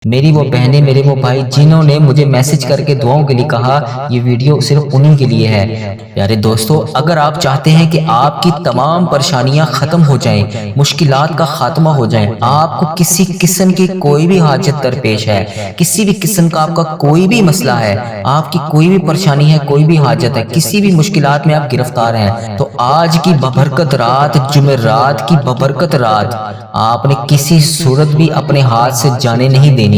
میری وہ بہنیں، میرے وہ بھائی جنہوں نے مجھے میسج کر کے دعاؤں کے لیے کہا، یہ ویڈیو صرف انہی کے لیے ہے۔ پیارے دوستو، اگر آپ چاہتے ہیں کہ آپ کی تمام پریشانیاں ختم ہو جائیں، مشکلات کا خاتمہ ہو جائیں، آپ کو کسی قسم کی کوئی بھی حاجت درپیش ہے، کسی بھی قسم کا آپ کا کوئی بھی مسئلہ ہے، آپ کی کوئی بھی پریشانی ہے، کوئی بھی حاجت ہے، کسی بھی مشکلات میں آپ گرفتار ہیں، تو آج کی ببرکت رات، جمعرات کی ببرکت رات، آپ نے کسی صورت بھی اپنے ہاتھ سے جانے نہیں دینی۔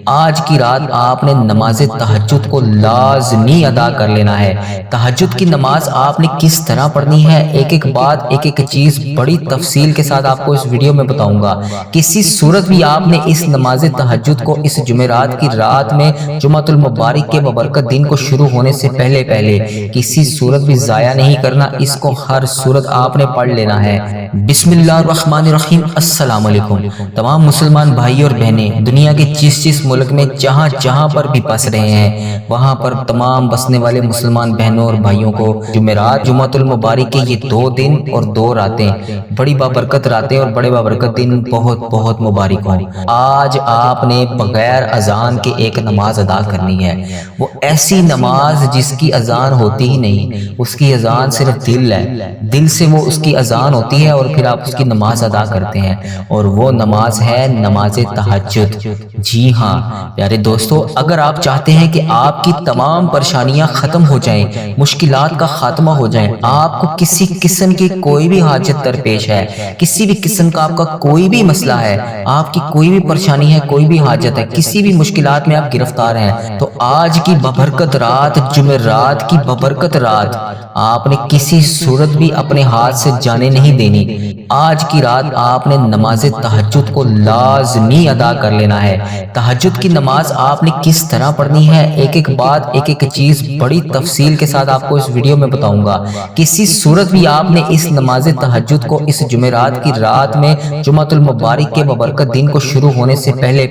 آج کی رات آپ نے نماز تہجد کو لازمی ادا کر لینا ہے۔ تہجد کی نماز آپ نے کس طرح پڑھنی ہے، ایک ایک بات، ایک ایک چیز بڑی تفصیل کے ساتھ آپ کو اس ویڈیو میں بتاؤں گا۔ کسی صورت بھی آپ نے اس نماز تہجد کو اس جمعرات کی رات میں، جمعۃ المبارک کے ببرکت دن کو شروع ہونے سے پہلے کسی صورت بھی ضائع نہیں کرنا، اس کو ہر صورت آپ نے پڑھ لینا ہے۔ بسم اللہ الرحمن الرحیم۔ السلام علیکم تمام مسلمان بھائی اور بہنیں، دنیا کے جس ملک میں جہاں پر بھی بس رہے ہیں، وہاں پر تمام بسنے والے مسلمان بہنوں اور بھائیوں کو جمعرات، جمعۃ المبارک کے یہ 2 دن اور 2 راتیں، بڑی بابرکت راتیں اور بڑے بابرکت دن بہت بہت مبارک ہوں۔ آج آپ نے بغیر اذان کے ایک نماز ادا کرنی ہے، وہ ایسی نماز جس کی اذان ہوتی ہی نہیں، اس کی اذان صرف دل ہے، دل سے وہ اس کی اذان ہوتی ہے اور پھر آپ اس کی نماز ادا کرتے ہیں، اور وہ نماز ہے نماز تہجد۔ جی ہاں پیارے دوستو، اگر آپ چاہتے ہیں کہ آپ کی تمام پریشانیاں ختم ہو جائیں، مشکلات کا خاتمہ ہو جائیں، آپ کو کسی قسم کی کوئی بھی حاجت درپیش ہے، کسی بھی قسم کا آپ کا کوئی بھی مسئلہ ہے، آپ کی کوئی بھی پریشانی ہے، کوئی بھی حاجت ہے، کسی بھی مشکلات میں آپ گرفتار ہیں، تو آج کی ببرکت رات، جمعرات کی ببرکت رات، آپ نے کسی صورت بھی اپنے ہاتھ سے جانے نہیں دینی۔ آج کی رات آپ نے نماز تہجد کو لازمی ادا کر لینا ہے۔ تہجد کی نماز آپ نے کس طرح پڑھنی ہے، ایک ایک بات، ایک ایک چیز بڑی تفصیل کے ساتھ آپ کو اس ویڈیو میں بتاؤں گا۔ کسی صورت بھی آپ نے اس نماز تہجد کو اس جمعرات کی رات میں، جمعۃ المبارک کے ببرکت دن کو شروع ہونے سے پہلے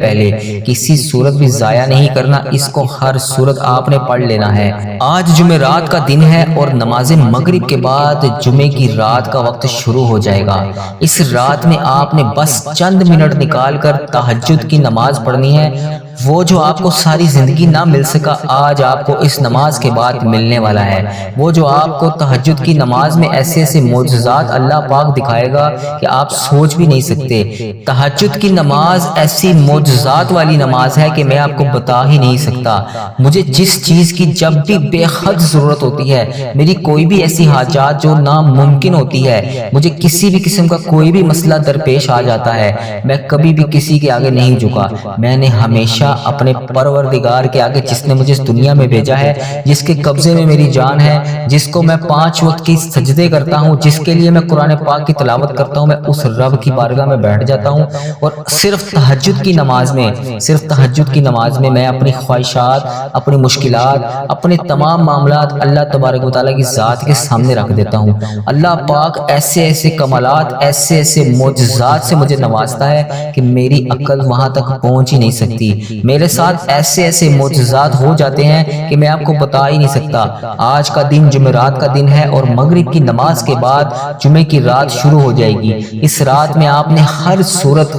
کسی صورت بھی ضائع نہیں کرنا، اس کو ہر صورت آپ نے پڑھ لینا ہے۔ آج جمعرات کا دن ہے اور نماز مغرب کے بعد جمعے کی رات کا وقت شروع ہو جائے گا۔ اس رات میں آپ نے بس چند منٹ نکال کر تہجد کی نماز پڑھنی ہے۔ وہ جو آپ کو ساری زندگی نہ مل سکا، آج آپ کو اس نماز کے بعد ملنے والا ہے۔ وہ جو آپ کو تہجد کی نماز میں ایسے ایسے معجزات اللہ پاک دکھائے گا کہ آپ سوچ بھی نہیں سکتے۔ تہجد کی نماز ایسی معجزات والی نماز ہے کہ میں آپ کو بتا ہی نہیں سکتا۔ مجھے جس چیز کی جب بھی بے حد ضرورت ہوتی ہے، میری کوئی بھی ایسی حاجات جو ناممکن ہوتی ہے، مجھے کسی بھی قسم کا کوئی بھی مسئلہ درپیش آ جاتا ہے، میں کبھی بھی کسی کے آگے نہیں جھکا۔ میں نے ہمیشہ اپنے پروردگار کے آگے، جس نے مجھے اس دنیا میں بھیجا ہے، جس کے قبضے میں میری جان ہے، جس کو میں 5 وقت کی سجدے کرتا ہوں، جس کے لیے میں قرآن پاک کی تلاوت کرتا ہوں، میں اس رب کی بارگاہ میں بیٹھ جاتا ہوں، اور صرف تہجد کی نماز میں، صرف تہجد کی نماز میں اپنی خواہشات، اپنی مشکلات، اپنے تمام معاملات اللہ تبارک و تعالیٰ کی ذات کے سامنے رکھ دیتا ہوں۔ اللہ پاک ایسے ایسے کمالات، ایسے ایسے معجزات سے مجھے نوازتا ہے کہ میری عقل وہاں تک پہنچ ہی نہیں سکتی۔ میرے ساتھ ایسے ایسے معجزات ہو جاتے ہیں کہ میں آپ کو بتا ہی نہیں سکتا۔ آج کا دن جمعرات کا دن ہے اور مغرب کی نماز کے بعد جمعے کی رات شروع ہو جائے گی۔ اس رات میں آپ نے ہر صورت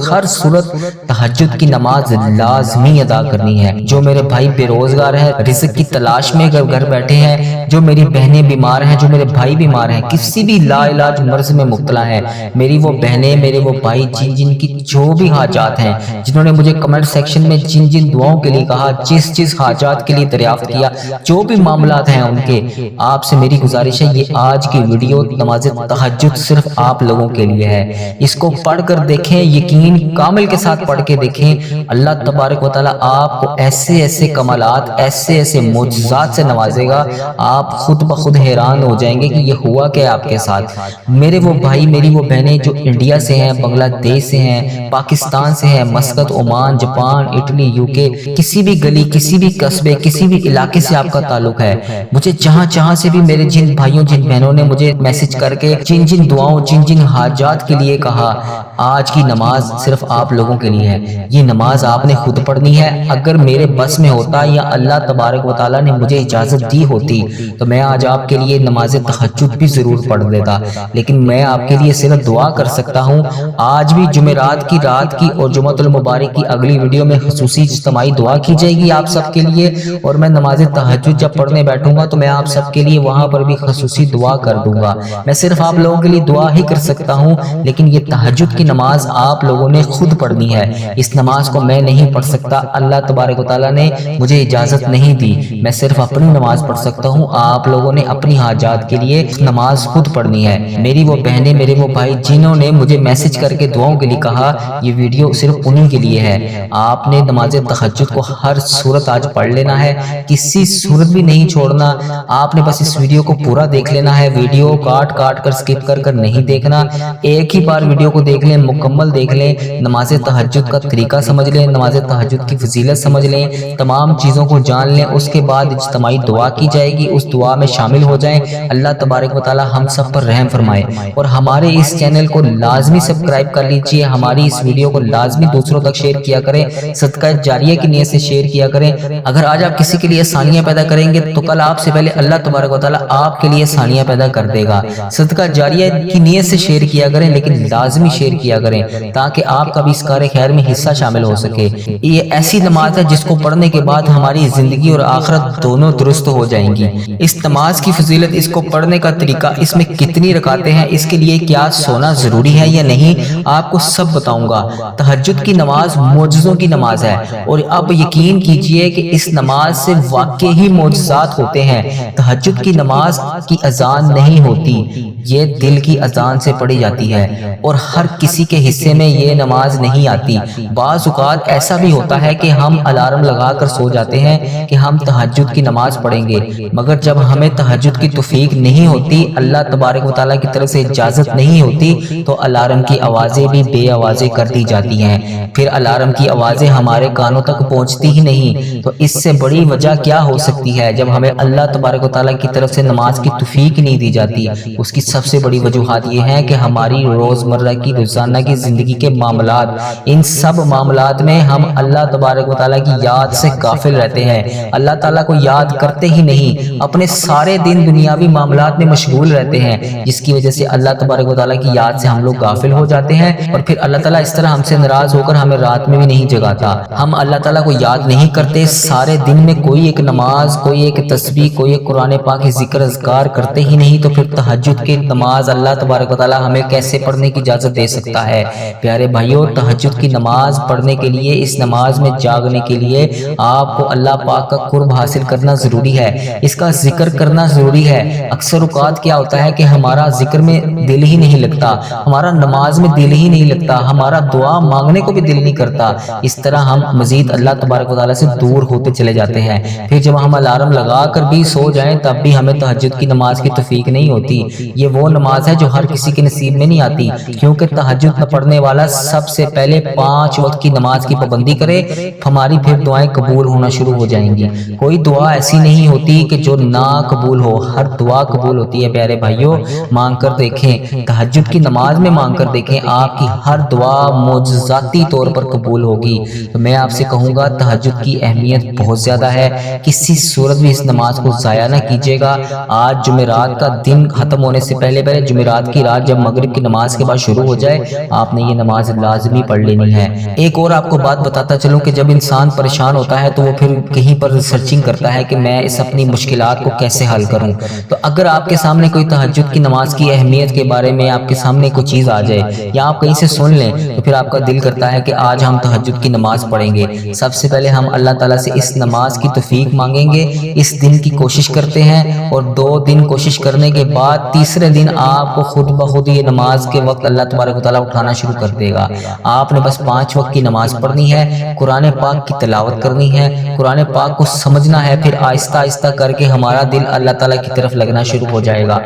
تہجد کی نماز لازمی ادا کرنی ہے۔ جو میرے بھائی بے روزگار ہیں، رزق کی تلاش میں گھر بیٹھے ہیں، جو میری بہنیں بیمار ہیں، جو میرے بھائی بیمار ہیں، کسی بھی لا علاج مرض میں مبتلا ہیں، میری وہ بہنیں، میرے وہ بھائی، جن کی جو بھی حاجات ہیں، جنہوں نے مجھے کمنٹ سیکشن میں جن دعاؤں کے لیے کہا، جس حاجات کے لیے دریافت کیا، جو بھی معاملات ہیں ان کے، آپ سے میری گزارش ہے، یہ آج کی ویڈیو نماز تہجد صرف آپ لوگوں کے لیے ہے۔ اس کو پڑھ کر دیکھیں، یقین کامل کے ساتھ پڑھ کے دیکھیں، اللہ تبارک و تعالیٰ آپ کو ایسے ایسے کمالات، ایسے ایسے معجزات سے نوازے گا، آپ خود بخود حیران ہو جائیں گے کہ یہ ہوا کیا آپ کے ساتھ۔ میرے وہ بھائی، میری وہ بہنیں جو انڈیا سے ہیں، بنگلہ دیش سے ہیں، پاکستان سے ہیں، Muscat, Oman, Japan, Italy, UK، کسی بھی گلی، کسی بھی قصبے، کسی بھی علاقے سے آپ کا تعلق ہے، مجھے جہاں سے بھی میرے جن بھائیوں، جن بہنوں نے مجھے میسج کر کے جن دعاؤں، جن حاجات کے لیے کہا، آج کی نماز صرف آپ لوگوں کے لیے ہے، یہ نماز آپ نے خود پڑھنی ہے۔ اگر میرے بس میں ہوتا یا اللہ تبارک و تعالیٰ نے مجھے اجازت دی ہوتی تو میں آج آپ کے لیے نماز تہجد بھی ضرور پڑھ دیتا، لیکن میں آپ کے لیے صرف دعا کر سکتا ہوں۔ آج بھی جمعرات کی رات کی اور جمعۃ المبارک کی اگلی ویڈیو میں خصوصی اجتماعی دعا کی جائے گی آپ سب کے لیے، اور میں نماز تہجد جب پڑھنے بیٹھوں گا تو میں آپ سب کے لیے وہاں پر بھی خصوصی دعا کر دوں گا۔ میں صرف آپ لوگوں کے لیے دعا ہی کر سکتا ہوں، لیکن یہ تہجد کی نماز آپ لوگوں نے خود پڑھنی ہے۔ اس نماز کو میں نہیں پڑھ سکتا، اللہ تبارک و تعالیٰ نے مجھے اجازت نہیں دی، میں صرف اپنی نماز پڑھ سکتا ہوں۔ آپ لوگوں نے اپنی حاجات کے لیے نماز خود پڑھنی ہے۔ میری وہ بہنیں، میرے وہ بھائی جنہوں نے مجھے میسج کر کے دعاؤں کے لیے کہا، یہ ویڈیو صرف انہی کے لیے ہے۔ آپ نے نماز تہجد کو ہر صورت آج پڑھ لینا ہے، کسی صورت بھی نہیں چھوڑنا۔ آپ نے بس اس ویڈیو کو پورا دیکھ لینا ہے، ویڈیو کاٹ کاٹ کر سکپ کر کر نہیں دیکھنا۔ ایک ہی بار ویڈیو کو دیکھ لیں، مکمل دیکھ لیں، نماز تہجد کا طریقہ سمجھ لیں، نماز تہجد کی فضیلت سمجھ لیں، تمام چیزوں کو جان لیں۔ اس کے بعد اجتماعی دعا کی جائے گی، اس دعا میں شامل ہو جائیں۔ اللہ تبارک و تعالی ہم سب پر رحم فرمائے، اور ہمارے اس چینل کو لازمی سبسکرائب کر لیجئے، ہماری اس ویڈیو کو لازمی دوسروں تک شیئر کیا کریں، صدقہ جاریہ کی نیت سے شیئر کیا کریں۔ اگر آج آپ کسی کے لیے آسانیاں پیدا کریں گے تو کل آپ سے پہلے اللہ تبارک و تعالی آپ کے لیے آسانیاں پیدا کر دے گا۔ صدقہ جاریہ کی نیت سے شیئر کیا کریں، لیکن لازمی شیئر کیا کریں تاکہ آپ کا بھی اس کار خیر میں حصہ شامل ہو سکے۔ یہ ایسی نماز ہے جس کو پڑھنے کے بعد ہماری زندگی اور آخرت دونوں درست ہو جائیں گی۔ اس نماز کی فضیلت، اس کو پڑھنے کا طریقہ، اس میں کتنی رکعتیں ہیں، اس کے لیے کیا سونا ضروری ہے یا نہیں، آپ کو سب بتاؤں گا۔ تہجد کی نماز معجزوں کی نماز ہے، اور اب یقین کیجئے کہ اس نماز سے واقعی معجزات ہوتے ہیں۔ تہجد کی نماز کی اذان نہیں ہوتی، یہ دل کی اذان سے پڑھی جاتی ہے، اور ہر کسی کے حصے میں یہ نماز نہیں آتی۔ بعض اوقات ایسا بھی ہوتا ہے کہ ہم الارم لگا کر سو جاتے ہیں کہ ہم تہجد کی نماز پڑھیں گے، مگر جب ہمیں تہجد کی توفیق نہیں ہوتی، اللہ تبارک و تعالیٰ کی طرف سے اجازت نہیں ہوتی، تو الارم کی آوازیں بھی بے آوازیں کر دی جاتی ہیں۔ پھر الارم کی آوازیں ہمارے کانوں تک پہنچتی ہی نہیں۔ تو اس سے بڑی وجہ کیا ہو سکتی ہے؟ جب ہمیں اللہ تبارک و تعالیٰ کی طرف سے نماز کی توفیق نہیں دی جاتی، اس کی سب سے بڑی وجوہات یہ ہیں کہ ہماری روزمرہ کی روزانہ کی زندگی کے معاملات، ان سب معاملات میں ہم اللہ تبارک و تعالیٰ کی یاد سے غافل رہتے ہیں، اللہ تعالیٰ کو یاد کرتے ہی نہیں، اپنے سارے دن دنیاوی معاملات میں مشغول رہتے ہیں، جس کی وجہ سے اللہ تبارک و تعالیٰ کی یاد سے ہم لوگ غافل ہو جاتے ہیں، اور پھر اللہ تعالیٰ اس طرح ہم سے ناراض ہو کر ہمیں رات میں بھی نہیں جگاتا۔ ہم اللہ تعالیٰ کو یاد نہیں کرتے، سارے دن میں کوئی ایک نماز، کوئی ایک تسبیح، کوئی ایک قرآن پاک کی ذکر اذکار کرتے ہی نہیں، تو پھر تہجد کی نماز اللہ تبارک و تعالیٰ ہمیں کیسے پڑھنے کی اجازت دے سکتا ہے؟ پیارے بھائیو، تہجد کی نماز پڑھنے کے لیے، اس نماز میں جاگنے کے لیے آپ کو اللہ پاک کا قرب حاصل کرنا ضروری ہے، اس کا ذکر کرنا ضروری ہے۔ اکثر اوقات کیا ہوتا ہے کہ ہمارا ذکر میں دل ہی نہیں لگتا، ہمارا نماز میں دل ہی نہیں لگتا، ہمارا دعا مانگنے کو بھی دل نہیں کرتا، اس طرح ہم مزید اللہ تبارک و تعالیٰ سے دور ہوتے چلے جاتے ہیں۔ پھر جب ہم الارم لگا کر بھی سو جائیں تب بھی ہمیں تہجد کی نماز کی توفیق نہیں ہوتی۔ یہ وہ نماز ہے جو ہر کسی کے نصیب میں نہیں آتی، کیونکہ تہجد نہ پڑھنے والا سب سے پہلے 5 وقت کی نماز کی پابندی کرے، ہماری پھر دعائیں قبول ہونا شروع ہو جائیں گی۔ کوئی دعا ایسی نہیں ہوتی کہ جو نہ قبول ہو، ہر دعا قبول ہوتی ہے۔ پیارے بھائیوں، مانگ کر دیکھیں، تہجد کی نماز میں مانگ کر دیکھیں، آپ کی ہر دعا معجزاتی طور پر قبول ہوگی۔ تو میں آپ سے کہوں گا، تہجد کی اہمیت بہت زیادہ ہے، کسی صورت بھی اس نماز کو ضائع نہ کیجیے گا۔ آج جمعرات کا دن ختم ہونے سے پہلے جمعرات کی رات جب مغرب کی نماز کے بعد شروع ہو جائے، آپ نے یہ نماز لازمی پڑھ لینی ہے۔ ایک اور آپ کو بات بتاتا چلوں کہ جب انسان پریشان ہوتا ہے تو وہ پھر کہیں پر سرچنگ کرتا ہے کہ میں اس اپنی مشکلات کو کیسے حل کروں۔ تو اگر آپ کے سامنے کوئی تہجد کی نماز کی اہمیت کے بارے میں آپ کے سامنے کوئی چیز آ جائے، یا آپ کہیں سے سن لیں، تو پھر آپ کا دل کرتا ہے کہ آج ہم تہجد کی نماز پڑھیں گے۔ سب سے پہلے ہم اللہ تعالیٰ سے اس نماز کی توفیق مانگیں گے، اس دن کی کوشش کرتے ہیں، اور 2 دن کوشش کرنے کے بعد تیسرے دن آپ کو خود بخود یہ نماز کے وقت اللہ تبارک و تعالیٰ اٹھانا شروع کر دے گا۔ آپ نے بس 5 وقت کی نماز پڑھنی ہے، قرآن پاک کی تلاوت کرنی ہے، قرآن پاک کو سمجھنا ہے، پھر آہستہ آہستہ کر کے ہمارا دل اللہ تعالیٰ کی طرف لگنا شروع ہو جائے گا،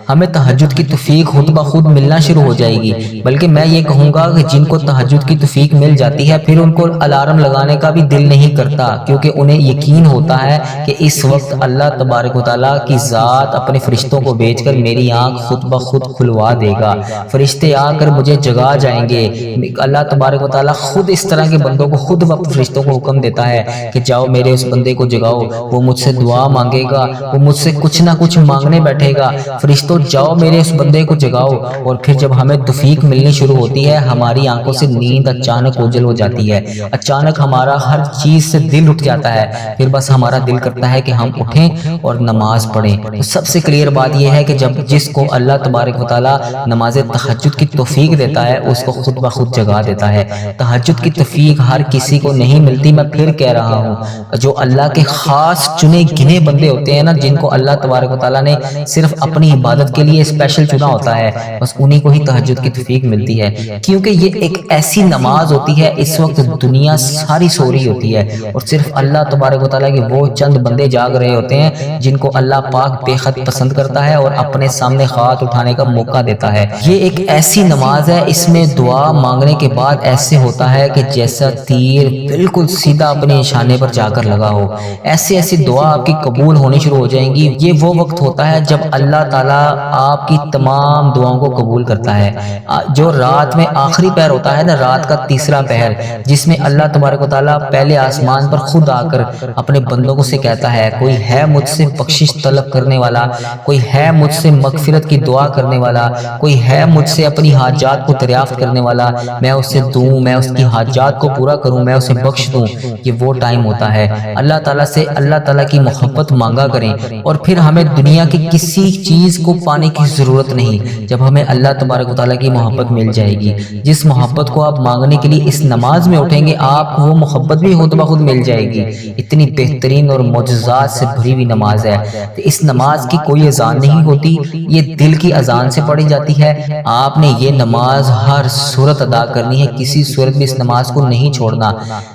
ہمیں تہجد کی توفیق خود بخود ملنا شروع ہو جائے گی۔ بلکہ میں یہ کہوں گا کہ جن کو تہجد کی توفیق مل جاتی ہے، پھر ان کو الارم لگانے کا بھی دل نہیں کرتا، کیونکہ انہیں یقین ہوتا ہے کہ اس وقت اللہ تبارک و تعالیٰ کی ذات اپنے فرشتوں کو بھیج کر میری آنکھ خود بخود کھلوا دے گا، فرشتے آ کر مجھے جگا جائیں گے۔ اللہ تبارک و تعالیٰ خود اس طرح کے بندوں کو خود وقت فرشتوں کو حکم دیتا ہے کہ جاؤ میرے اس بندے کو جگاؤ، وہ مجھ سے دعا مانگے گا، وہ مجھ سے کچھ نہ کچھ مانگنے بیٹھے گا، فرشتوں جاؤ میرے اس بندے کو جگاؤ۔ اور پھر جب ہمیں توفیق ملنی شروع ہوتی ہے، ہماری آنکھوں سے نیند اچانک اوجھل ہو جاتی ہے، اچانک ہمارا ہر چیز سے دل اٹھ جاتا ہے، پھر بس ہمارا دل کرتا ہے کہ ہم اٹھیں اور نماز پڑھیں۔ تو سب سے کلیئر بات یہ ہے کہ جس کو اللہ تبارک و تعالیٰ نماز تہجد کی توفیق دیتا ہے، اس کو خود بخود جگا دیتا ہے۔ تہجد کی توفیق ہر کسی کو نہیں ملتی، میں پھر کہہ رہا ہوں، جو اللہ کے خاص چنے گنے بندے ہوتے ہیں نا، جن کو اللہ تبارک و تعالیٰ نے صرف اپنی عبادت کے لیے اسپیشل چنا ہوتا ہے، بس انہی کو ہی تہجد کی توفیق ملتی ہے، کیونکہ یہ ایک ایسی نماز ہوتی ہے، اس وقت دنیا ساری سو رہی ہوتی ہے اور صرف اللہ تبارک و تعالیٰ کے وہ چند بندے جاگ رہے ہوتے ہیں جن کو اللہ پاک بے حد پسند کرتا ہے اور اپنے سامنے ہاتھ اٹھانے کا موقع دیتا ہے۔ یہ ایک ایسی نماز ہے، اس میں دعا مانگنے کے بعد ایسے ہوتا ہے کہ جیسا تیر بالکل سیدھا اپنے نشانے پر جا کر لگا ہو، ایسی دعا آپ کی قبول ہونی شروع ہو جائیں گی۔ یہ وہ وقت ہوتا ہے جب اللہ تعالیٰ آپ کی تمام دعاؤں کو قبول کرتا ہے۔ جو رات میں آخری پہر ہوتا ہے نا، رات کا تیسرا پہر، جس میں اللہ تبارک و تعالیٰ پہلے آسمان پر خود آ کر اپنے بندوں کو سے کہتا ہے، کوئی ہے مجھ سے بخشش طلب کرنے والا، کوئی ہے مجھ سے مغفرت کی دعا کرنے والا، کوئی ہے مجھ سے اپنی حاجات کو دریافت کرنے والا، میں اسے دوں، میں اس کی حاجات کو پورا کروں، میں اسے بخش دوں۔ یہ وہ ٹائم ہوتا ہے، اللہ تعالیٰ سے اللہ تعالیٰ کی محبت مانگا کریں، اور پھر ہمیں دنیا کی کسی چیز کو پانے کی ضرورت نہیں۔ جب ہمیں اللہ تبارک و تعالیٰ کی محبت مل جائے گی، جس محبت کو آپ مانگنے کے لیے اس نماز میں اٹھیں گے، آپ کو وہ محبت بھی خود بخود مل جائے گی۔ اتنی بہترین اور معجزات سے بھری ہوئی نماز ہے۔ تو اس نماز کی کوئی اذان نہیں ہوتی، یہ دل کی اذان سے پڑھی جاتی ہے۔ آپ نے یہ نماز ہر صورت ادا کرنی ہے، کسی صورت میں اس نماز کو نہیں چھوڑنا۔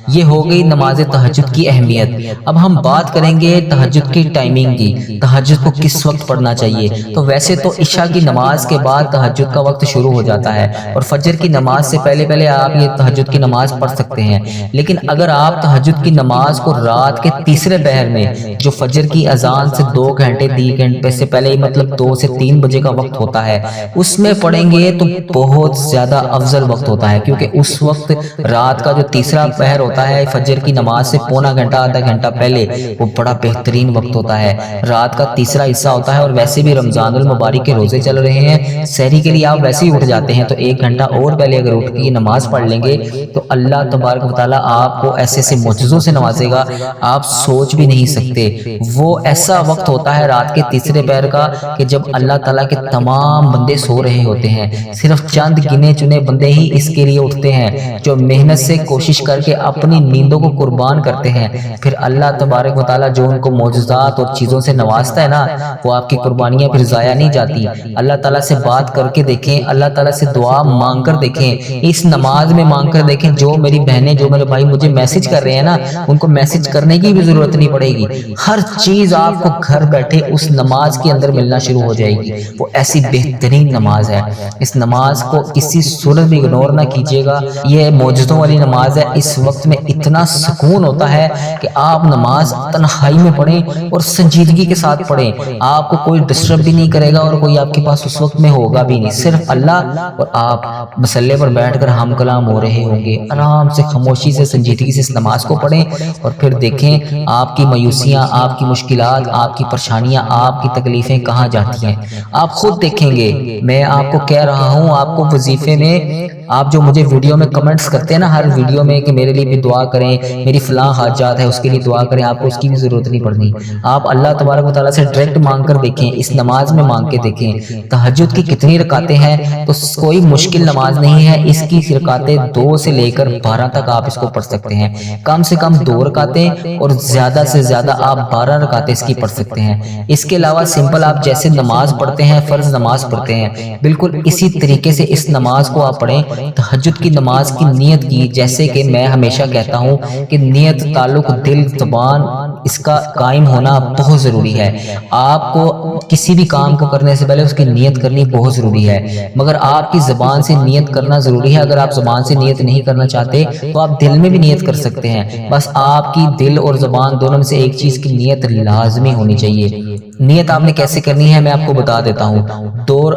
یہ ہو گئی نماز تہجد کی اہمیت۔ اب ہم بات کریں گے تہجد کی ٹائمنگ کی، تہجد کو کس وقت پڑھنا چاہیے۔ تو ویسے تو عشاء کی نماز کے بعد تہجد کا وقت شروع ہو جاتا ہے، اور فجر کی نماز سے پہلے آپ یہ تہجد کی نماز پڑھ سکتے ہیں۔ لیکن اگر آپ تہجد کی نماز کو رات کے تیسرے پہر میں، جو فجر کی اذان سے 2 گھنٹے 3 گھنٹے سے پہلے، مطلب 2 سے 3 بجے کا وقت ہوتا ہے، اس میں پڑھیں گے تو بہت زیادہ افضل وقت ہوتا ہے، کیونکہ اس وقت رات کا جو تیسرا پہر ہوتا ہے فجر کی نماز سے پونا گھنٹہ آدھا گھنٹہ پہلے، وہ بڑا بہترین وقت ہوتا ہے، رات کا تیسرا حصہ ہوتا ہے۔ اور ویسے بھی رمضان المبارک کے روزے چل رہے ہیں، سحری کے لیے آپ ویسے ہی اٹھ جاتے ہیں، تو 1 گھنٹہ اور پہلے اگر اٹھ کے نماز پڑھ لیں گے تو اللہ تبارک و تعالیٰ آپ کو ایسے معجزوں سے نوازے گا، آپ سوچ بھی نہیں سکتے۔ وہ ایسا وقت ہوتا ہے رات کے تیسرے پہر کا کہ جب اللہ تعالیٰ کے تمام بندے سو رہے ہوتے ہیں، صرف چند گنے چنے بندے ہی اس کے لیے اٹھتے ہیں، جو محنت سے کوشش کر کے اپنی نیندوں کو قربان کرتے ہیں۔ پھر اللہ تبارک و تعالیٰ جو ان کو معجزات اور چیزوں سے نوازتا ہے نا، وہ آپ کی قربانیاں پھر ضائع نہیں جاتی۔ اللہ تعالیٰ سے بات کر کے دیکھیں، اللہ تعالیٰ سے دعا مانگ کر دیکھیں، اس نماز میں مانگ کر دیکھیں۔ جو میری بہنیں، جو میرے بھائی مجھے میسج کر رہے ہیں نا، ان کو میسج کرنے کی بھی ضرورت نہیں پڑے گی، ہر چیز آپ کو گھر بیٹھے اس نماز کے اندر ملنا شروع ہو جائے گی۔ وہ ایسی بہترین نماز ہے، اس نماز کو کسی صورت بھی اگنور نہ کیجیے گا۔ یہ معجزوں والی نماز ہے، اس وقت میں اتنا سکون ہوتا ہے کہ آپ نماز تنہائی میں پڑھیں اور سنجیدگی کے ساتھ پڑھیں، آپ کو کوئی ڈسٹرب بھی نہیں کرے گا اور کوئی آپ کے پاس اس وقت میں ہوگا بھی نہیں، صرف اللہ اور آپ مصلے پر بیٹھ کر ہم کلام ہو رہے ہوں گے۔ آرام سے خاموشی سے سنجیدگی سے اس نماز کو پڑھیں اور پھر دیکھیں آپ کی مایوسیاں، آپ کی مشکلات، آپ کی پریشانیاں، آپ کی تکلیفیں کہاں جاتی ہیں، آپ خود دیکھیں گے۔ میں آپ کو کہہ رہا ہوں، آپ کو وظیفے میں، آپ جو مجھے ویڈیو میں کمنٹس کرتے ہیں نا ہر ویڈیو میں کہ میرے لیے بھی دعا کریں، میری فلاں حاجات ہے اس کے لیے دعا کریں، آپ کو اس کی بھی ضرورت نہیں پڑنی۔ آپ اللہ تبارک و تعالیٰ سے ڈائریکٹ مانگ کر دیکھیں، اس نماز میں مانگ کے دیکھیں۔ تہجد کی کتنی رکعتیں ہیں تو کوئی مشکل نماز نہیں ہے، اس کی رکعتیں 2 سے لے کر 12 تک آپ اس کو پڑھ سکتے ہیں، کم سے کم 2 رکعتیں اور زیادہ سے زیادہ آپ 12 رکعتیں اس کی پڑھ سکتے ہیں۔ اس کے علاوہ سمپل آپ جیسے نماز پڑھتے ہیں، فرض نماز پڑھتے ہیں، بالکل اسی طریقے سے اس نماز کو آپ پڑھیں۔ تہجد کی نماز کی نیت کی، جیسے کہ میں ہمیشہ کہتا ہوں کہ نیت، تعلق دل زبان، اس کا قائم ہونا بہت ضروری ہے۔ آپ کو کسی بھی کام کو کرنے سے پہلے اس کی نیت کرنی بہت ضروری ہے، مگر آپ کی زبان سے نیت کرنا ضروری ہے۔ اگر آپ زبان سے نیت نہیں کرنا چاہتے تو آپ دل میں بھی نیت کر سکتے ہیں، بس آپ کی دل اور زبان دونوں میں سے ایک چیز کی نیت لازمی ہونی چاہیے۔ نیت آپ نے کیسے کرنی ہے میں آپ کو بتا دیتا ہوں۔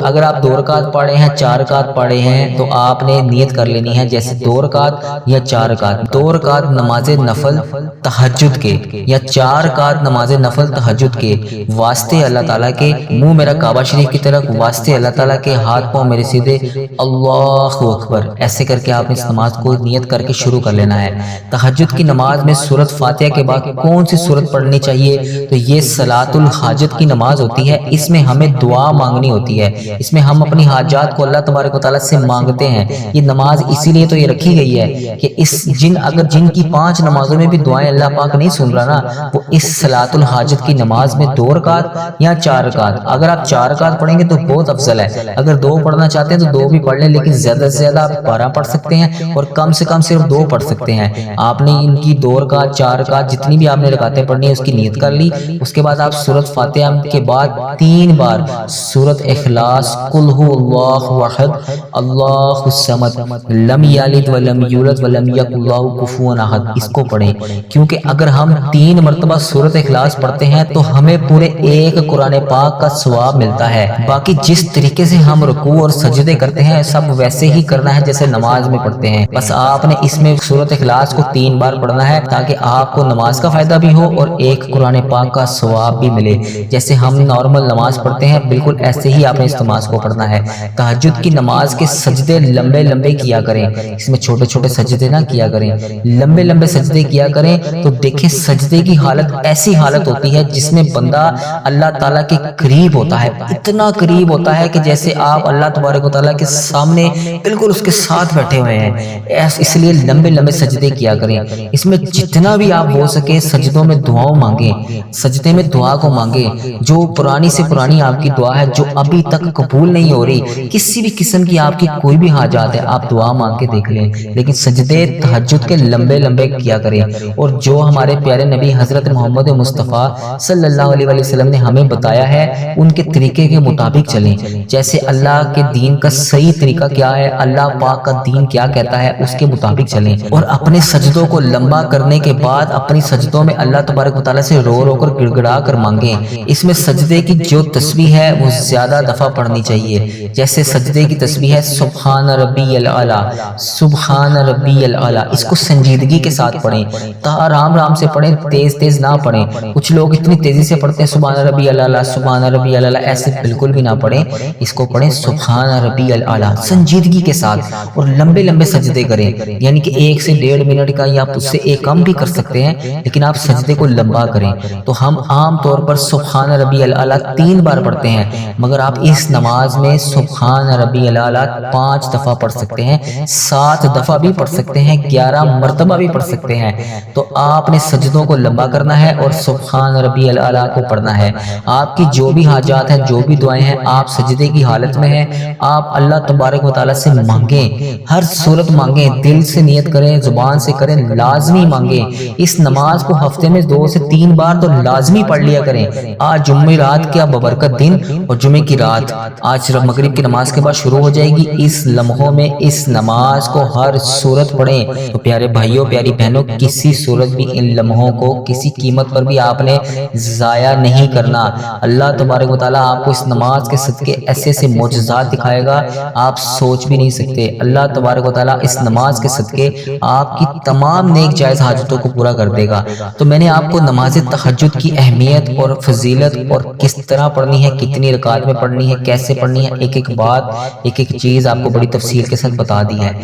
اگر آپ 2 رکعت پڑھے ہیں 4 رکعت پڑھے ہیں تو آپ نے نیت کر لینی ہے جیسے 2 رکعت یا 4 رکعت، 2 رکعت نماز نفل تہجد کے یا 4 رکعت نماز نفل تہجد کے واسطے اللہ تعالیٰ کے، منہ میرا کعبہ شریف کی طرف، واسطے اللہ تعالیٰ کے، ہاتھ پاؤں میرے سیدھے، اللہ اکبر، ایسے کر کے آپ نے اس نماز کو نیت کر کے شروع کر لینا ہے۔ تہجد کی نماز میں سورۃ فاتحہ کے بعد کون سی سورت پڑھنی چاہیے؟ تو یہ صلاۃ الحاجت کی نماز ہوتی ہے، اس میں ہمیں دعا مانگنی ہوتی ہے، اس میں ہم اپنی حاجات کو اللہ تبارک و تعالیٰ سے مانگتے ہیں۔ یہ نماز اسی لیے تو یہ رکھی گئی ہے کہ اگر جن کی 5 نمازوں میں بھی دعائیں اللہ پاک نہیں سن رہا نا، وہ اس صلاۃ الحاجت کی نماز میں 2 رکعت یا 4 رکعت، اگر آپ 4 رکعت پڑھیں گے تو بہت افضل ہے، اگر 2 پڑھنا چاہتے ہیں تو 2 بھی پڑھ لیں، لیکن زیادہ سے زیادہ آپ 12 پڑھ سکتے ہیں اور کم سے کم صرف 2 پڑھ سکتے ہیں۔ آپ نے ان کی 2 رکعت 4 رکعت جتنی بھی آپ نے رکعتیں پڑھنی ہے اس کی نیت کر لی، اس کے بعد آپ سورۃ فاتحہ کے بعد 3 بار سورۃ اخلاص، قل هو اللہ احد اللہ الصمد لم یلد ولم یولد ولم یکن لہ کفوا احد، اس کو پڑھیں، کیونکہ اگر ہم 3 مرتبہ سورۃ اخلاص پڑھتے ہیں تو ہمیں پورے ایک قرآن پاک کا ثواب ملتا ہے۔ باقی جس طریقے سے ہم رکوع اور سجدے کرتے ہیں سب ویسے ہی کرنا ہے جیسے نماز میں پڑھتے ہیں، بس آپ نے اس میں سورۃ اخلاص کو 3 بار پڑھنا ہے تاکہ آپ کو نماز کا فائدہ بھی ہو اور ایک قرآن پاک کا ثواب بھی ملے۔ جیسے ہم نارمل نماز پڑھتے ہیں بالکل ایسے ہی آپ نے اس نماز کو پڑھنا ہے۔ تہجد کی نماز کے سجدے لمبے لمبے کیا کریں، اس میں چھوٹے چھوٹے سجدے نہ کیا کریں، لمبے لمبے سجدے کیا کریں، تو دیکھیں سجدے کی حالت ایسی حالت ہوتی ہے جس میں بندہ اللہ تعالیٰ کے قریب ہوتا ہے، اتنا قریب ہوتا ہے کہ جیسے آپ اللہ تبارک و تعالیٰ کے سامنے بالکل اس کے ساتھ بیٹھے ہوئے ہیں، اس لیے لمبے لمبے سجدے کیا کریں۔ اس میں جتنا بھی آپ ہو سکے سجدوں میں دعاؤں مانگیں، سجدے میں دعا کو مانگیں، جو پرانی سے پرانی آپ کی دعا ہے جو ابھی تک قبول نہیں ہو رہی، کسی بھی قسم کی آپ کی کوئی بھی حاجات ہے آپ دعا مانگ کے دیکھ لیں، لیکن سجدے تہجد کے لمبے لمبے کیا کریں۔ اور جو ہمارے پیارے نبی حضرت محمد مصطفیٰ صلی اللہ علیہ وسلم نے ہمیں بتایا ہے ان کے طریقے کے مطابق چلیں، جیسے اللہ کے دین کا صحیح طریقہ کیا ہے، اللہ پاک کا دین کیا کہتا ہے اس کے مطابق چلیں، اور اپنے سجدوں کو لمبا کرنے کے بعد اپنی سجدوں میں اللہ تبارک و تعالیٰ سے رو رو کر گڑ گڑا کر مانگیں۔ اس میں سجدے کی جو تسبیح ہے وہ زیادہ دفعہ پڑھنی چاہیے، جیسے سجدے کی تسبیح ہے سبحان ربی الاعلیٰ، سبحان ربی الاعلیٰ، اس کو سنجیدگی کے ساتھ پڑھیں، آرام آرام سے پڑھیں، تیز تیز نہ پڑھیں۔ کچھ لوگ اتنی تیزی سے پڑھتے ہیں سبحان ربی الاعلیٰ سبحان ربی الاعلیٰ، ایسے بالکل بھی نہ پڑھیں، اس کو پڑھیں سبحان ربی الاعلیٰ سنجیدگی کے ساتھ، اور لمبے لمبے سجدے کریں، یعنی کہ 1 سے 1.5 منٹ کا یا اس سے ایک کم بھی کر سکتے ہیں، لیکن آپ سجدے کو لمبا کریں۔ تو ہم عام طور پر سبحان ربی الاعلیٰ 3 بار پڑھتے ہیں، مگر آپ اس نماز میں سبحان ربی الاعلیٰ 5 دفعہ پڑھ سکتے ہیں، 7 دفعہ بھی پڑھ سکتے ہیں، 11 مرتبہ بھی پڑھ سکتے ہیں۔ تو آپ نے سجدوں کو لمبا کرنا ہے اور سبحان ربی الاعلیٰ کو پڑھنا ہے۔ آپ کی جو بھی حاجات ہیں جو بھی دعائیں ہیں آپ سجدے کی حالت میں ہیں، آپ اللہ تبارک و تعالیٰ سے مانگیں، ہر صورت مانگیں، دل سے نیت کریں، زبان سے کریں، لازمی مانگیں۔ اس نماز کو ہفتے میں 2 سے 3 بار تو لازمی پڑھ لیا کریں۔ آج جمعہ رات کیا ببرکت دن اور جمعے کی رات، آج مغرب کی نماز کے بعد شروع ہو جائے گی، اس لمحوں میں اس نماز کو ہر صورت پڑھیں۔ تو پیارے بھائیوں پیاری بہنوں، کسی صورت بھی ان لمحوں کو کسی قیمت پر بھی آپ نے ضائع نہیں کرنا۔ اللہ تبارک و تعالیٰ آپ کو اس نماز کے صدقے ایسے ایسے معجزات دکھائے گا آپ سوچ بھی نہیں سکتے۔ اللہ تبارک و تعالیٰ اس نماز کے صدقے آپ کی تمام نیک جائز حاجتوں کو پورا کر دے گا۔ تو میں نے آپ کو نماز تہجد کی اہمیت اور فضیلت اور کس طرح پڑھنی ہے، کتنی رکعت میں پڑھنی ہے، کیسے پڑھنی ہے، ایک ایک بات ایک ایک چیز آپ کو بڑی تفصیل کے ساتھ بتا دی ہے۔